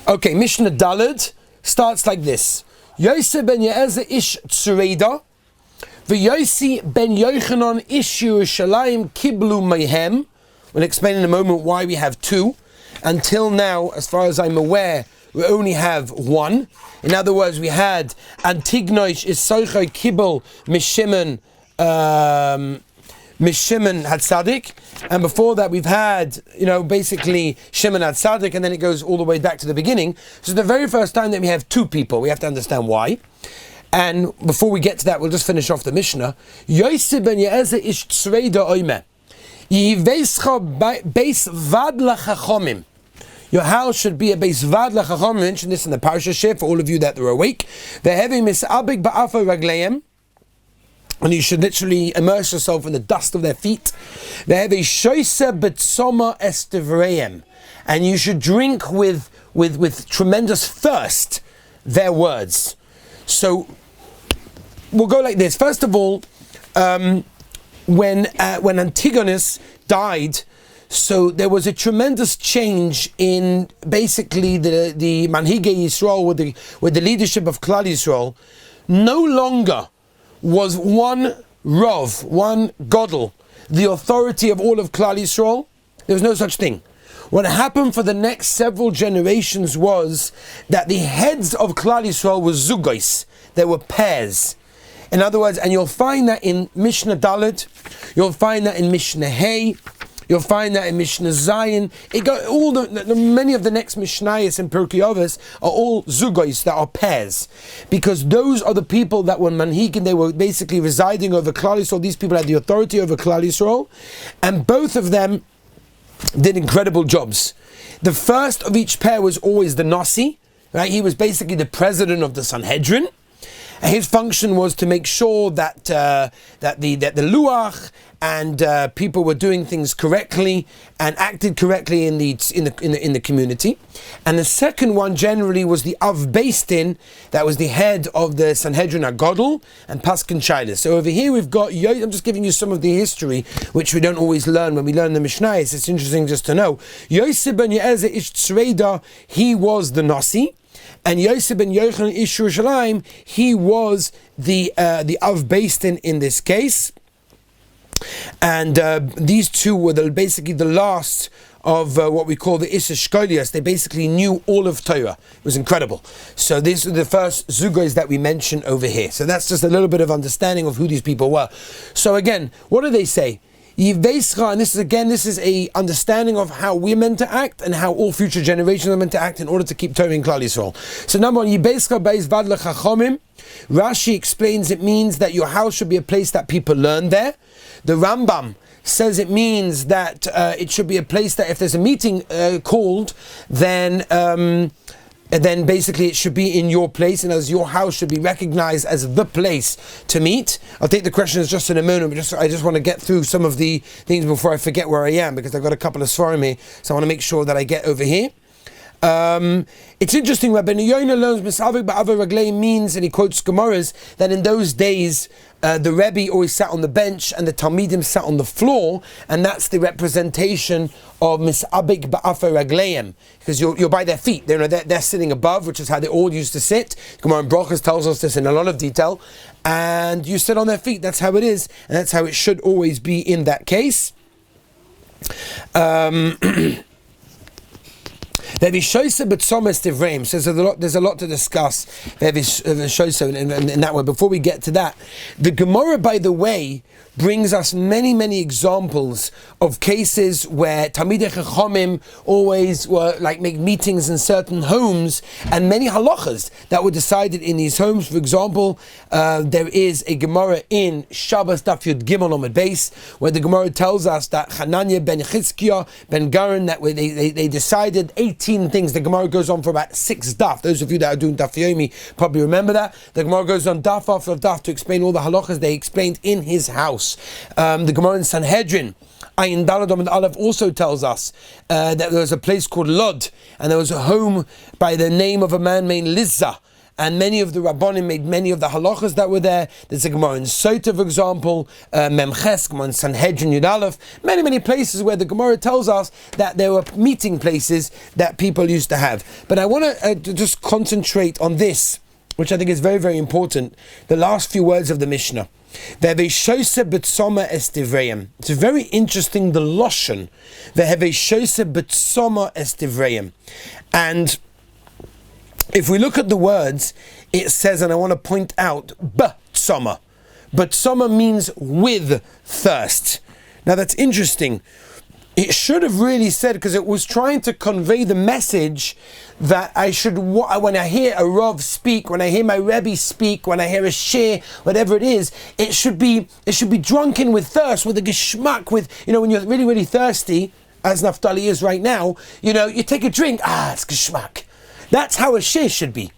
Okay, Mishnah Daled starts like this. Yosef ben Ye'ezer ish Tzureida, v'Yosi ben Yochanan ish Yerushalayim kiblu mehem. We'll explain in a moment why we have two. Until now, as far as I'm aware, we only have one. In other words, we had Antignoish is Soichoi Kibel Mishimen Hatzadik, and before that we've had, basically Shimon Hatzadik, and then it goes all the way back to the beginning. So the very first time that we have two people, we have to understand why. And before we get to that, we'll just finish off the Mishnah. Yosef ben Ye'ezer ish Tzreida oime. Yiveischa beis vad lachachomim. Your house should be a beis vad lachachomim. We mentioned this in the Parsha Shir for all of you that are awake. Ve'hevi misabig ba'afa ragleim. And you should literally immerse yourself in the dust of their feet. Ve'hevi shoyse b'tzoma estivreim. And you should drink with tremendous thirst their words. So we'll go like this. First of all, when Antigonus died, so there was a tremendous change in basically the Manhigei Yisrael with the leadership of Klal Yisrael. No longer was one Rav, one Godel, the authority of all of Klal Yisrael. There was no such thing. What happened for the next several generations was that the heads of Klal Yisrael were zugos. They were pairs. In other words, and you'll find that in Mishnah Dalet, you'll find that in Mishnah Hay, you'll find that in Mishnah Zayin. Many of the next Mishnayos in Pirkei Avos are all zugos, that are pairs, because those are the people that were manhigim. They were basically residing over Klal Yisrael. These people had the authority over Klal Yisrael, and both of them did incredible jobs. The first of each pair was always the Nasi, right? He was basically the president of the Sanhedrin. And his function was to make sure that the luach and people were doing things correctly and acted correctly in the community. And the second one generally was the Av Beis Din, that was the head of the Sanhedrin Agadol and Paskin Shailas. So over here we've got, I'm just giving you some of the history which we don't always learn when we learn the Mishnayos. It's interesting just to know. Yosef ben Ye'ezer ish Tzreida, he was the Nasi. And Yosef ben Yochanan ish Yerushalayim, he was the Av Beis Din in this case. And these two were basically the last of what we call the Issa Shkolias. They basically knew all of Torah. It was incredible. So these are the first zugos that we mention over here. So that's just a little bit of understanding of who these people were. So again, what do they say? And this is a understanding of how we're meant to act and how all future generations are meant to act in order to keep Torah in Klal Yisrael. So number one, Rashi explains it means that your house should be a place that people learn there. The Rambam says it means that it should be a place that if there's a meeting called, then basically it should be in your place, and as your house should be recognized as the place to meet. I'll take the questions just in a moment, but I just want to get through some of the things before I forget where I am, because I've got a couple of svarim here, so I want to make sure that I get over here. It's interesting, Rabbi Yoina learns Misavik Ba'ava Raglei means, and he quotes Gemaras, that in those days the Rebbe always sat on the bench and the Talmidim sat on the floor, and that's the representation of Misabik Ba'afa Ragleim, because you're by their feet. They're sitting above, which is how they all used to sit. Gemara in Brachos tells us this in a lot of detail, and you sit on their feet. That's how it is, and that's how it should always be in that case. There's a lot to discuss in that way. Before we get to that, the Gemara, by the way, brings us many examples of cases where Talmidei Chachamim always were make meetings in certain homes, and many halachas that were decided in these homes. For example, there is a Gemara in Shabbos Daf Yud Gimel Amud Beis where the Gemara tells us that Hananiah ben Chizkiah ben Garan, that they decided 18 things. The Gemara goes on for about 6 daf. Those of you that are doing Daf Yomi probably remember that. The Gemara goes on daf after daf to explain all the halachas they explained in his house. The Gemara in Sanhedrin, Ayin Daladom and Aleph, also tells us that there was a place called Lod, and there was a home by the name of a man named Lizza. and many of the Rabbonim made many of the halachas that were there. There's a Gemara in Sota, for example, Memches, Gemara in Sanhedrin Yud Aleph, many places where the Gemara tells us that there were meeting places that people used to have. But I want to just concentrate on this, which I think is very, very important, the last few words of the Mishnah. It's very interesting, the Lashon. And if we look at the words, it says, and I want to point out, b'tzoma. B'tzoma means with thirst. Now that's interesting. It should have really said, because it was trying to convey the message that I should, when I hear a Rav speak, when I hear my Rebbe speak, when I hear a Shir, whatever it is, it should be drunken with thirst, with a geschmack, with, when you're really, really thirsty, as Naftali is right now, you take a drink, it's geschmack. That's how a Shir should be.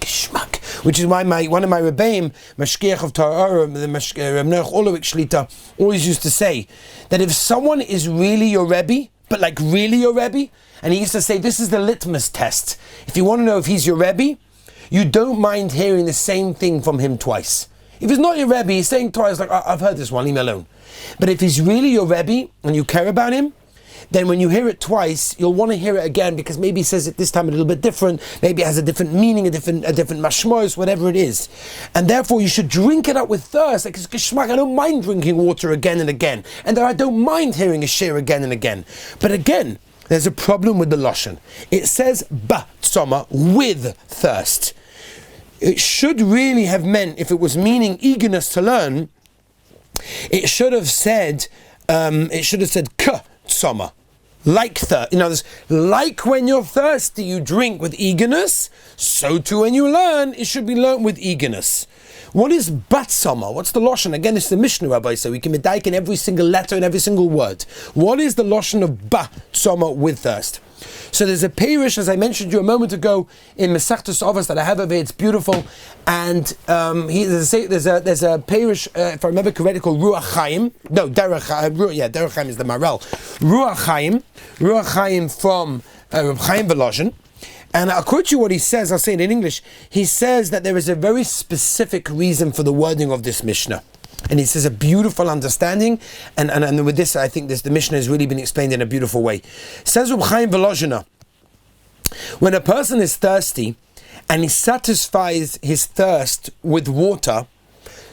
Geschmack. Which is why one of my Rebbeim, Mashkiach of Torah, the Reb Noach Olowik Shlita, always used to say that if someone is really your Rebbe, but like really your Rebbe, and he used to say this is the litmus test. If you want to know if he's your Rebbe, you don't mind hearing the same thing from him twice. If he's not your Rebbe, he's saying twice, like, I've heard this one, leave me alone. But if he's really your Rebbe, and you care about him, then when you hear it twice, you'll want to hear it again, because maybe he says it this time a little bit different, maybe it has a different meaning, a different mashmos, whatever it is. And therefore you should drink it up with thirst, like it's geschmack. I don't mind drinking water again and again, and I don't mind hearing a shir again and again. But again, there's a problem with the Lashon. It says b'tzoma, with thirst. It should really have meant, if it was meaning eagerness to learn, it should have said k'tzoma. Like thirst. Like when you're thirsty, you drink with eagerness, so too when you learn, it should be learned with eagerness. What is batzama? What's the Lashon? Again, it's the Mishnah, Rabbi, so we can medayik in every single letter and every single word. What is the Lashon of batzama, with thirst? So there's a Perish, as I mentioned to you a moment ago, in Masechtas Avos that I have over here. It's beautiful, and there's a Perish, if I remember correctly, called Ruach Chaim. No, Derech Chaim is the Maral. Ruach Chaim from Reb Chaim Volozhin. And I'll quote you what he says. I'll say it in English. He says that there is a very specific reason for the wording of this Mishnah. And he says a beautiful understanding, and with this, I think the Mishnah has really been explained in a beautiful way. Says Reb Chaim Volozhin, when a person is thirsty and he satisfies his thirst with water,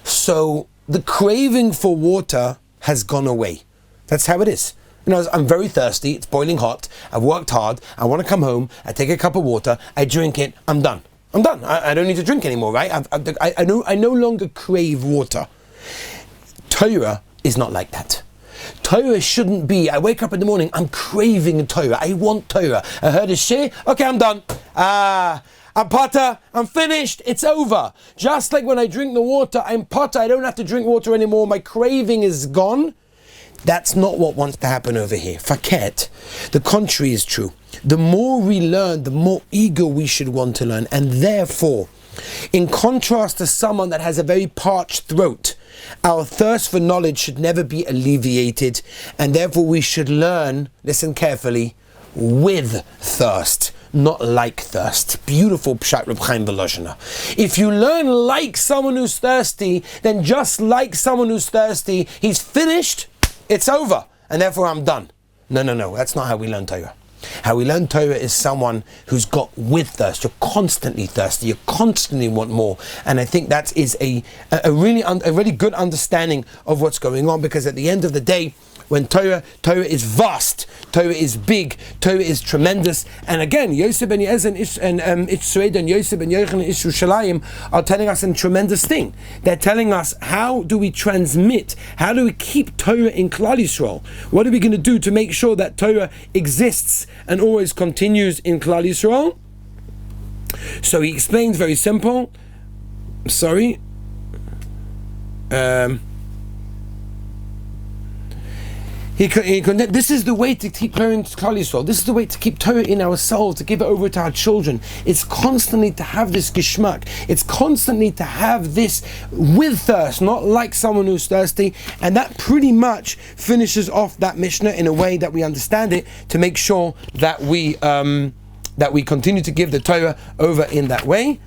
so the craving for water has gone away. That's how it is. I'm very thirsty, it's boiling hot, I've worked hard, I want to come home, I take a cup of water, I drink it, I'm done. I don't need to drink anymore, right? I no longer crave water. Torah is not like that. Torah shouldn't be, I wake up in the morning, I'm craving Torah, I want Torah. I heard a shir, okay, I'm done. I'm potter, I'm finished, it's over. Just like when I drink the water, I'm potter, I don't have to drink water anymore, my craving is gone. That's not what wants to happen over here. Faket, the contrary is true. The more we learn, the more eager we should want to learn. And therefore, in contrast to someone that has a very parched throat, our thirst for knowledge should never be alleviated. And therefore we should learn, listen carefully, with thirst, not like thirst. Beautiful Pshat Reb Chaim Volozhin. If you learn like someone who's thirsty, then just like someone who's thirsty, he's finished, it's over, and therefore I'm done. No, that's not how we learn Torah. How we learn Torah is someone who's got with thirst. You're constantly thirsty, you constantly want more. And I think that is a really good understanding of what's going on, because at the end of the day, when Torah is vast, Torah is big, Torah is tremendous. And again, Yosef ben Yezer and Itzroed and Yosef ben Yochanan and Yerushalayim are telling us a tremendous thing. They're telling us, how do we transmit, how do we keep Torah in Klal Yisrael? What are we going to do to make sure that Torah exists and always continues in Klal Yisrael? So he explains very simple. This is the way to keep Torah in Klal Yisrael. This is the way to keep Torah in our soul, to give it over to our children. It's constantly to have this geschmack. It's constantly to have this with thirst, not like someone who's thirsty. And that pretty much finishes off that Mishnah in a way that we understand it, to make sure that we continue to give the Torah over in that way.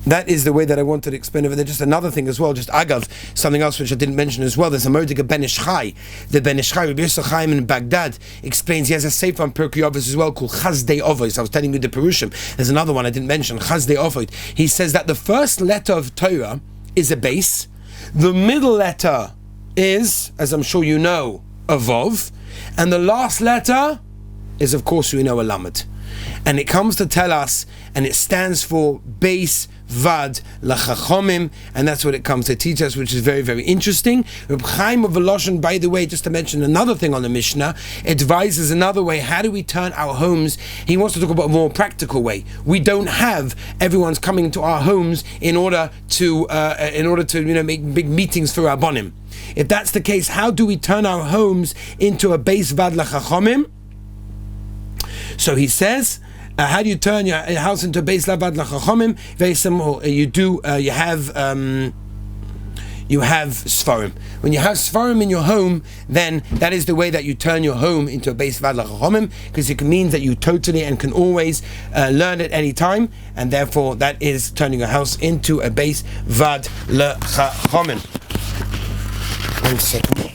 That is the way that I wanted to explain over there. Just another thing as well, just agav, something else which I didn't mention as well. There's a Mordechai Ben Ish Chai. The Ben Ish Chai, Rabbi Yosef Chaim in Baghdad, explains, he has a sefer on Pirkei Avos as well called Chazdei Avos. I was telling you the Perushim. There's another one I didn't mention, Chazdei Avos. He says that the first letter of Torah is a base. The middle letter is, as I'm sure you know, a Vav. And the last letter is, of course, we know, a Lamed. And it comes to tell us, and it stands for base vad lachachomim, and that's what it comes to teach us, which is very, very interesting. Reb Chaim of Voloshin, by the way, just to mention another thing on the Mishnah, advises another way. How do we turn our homes? He wants to talk about a more practical way. We don't have everyone's coming to our homes in order to make big meetings for Rabbonim. If that's the case, how do we turn our homes into a base vad lachachomim? So he says, how do you turn your house into a base lavad lachachomim? Very simple. You have svarim. When you have svarim in your home, then that is the way that you turn your home into a base lavad lachachomim, because it means that you totally and can always learn at any time, and therefore that is turning your house into a base vad lachachomim. 1 second.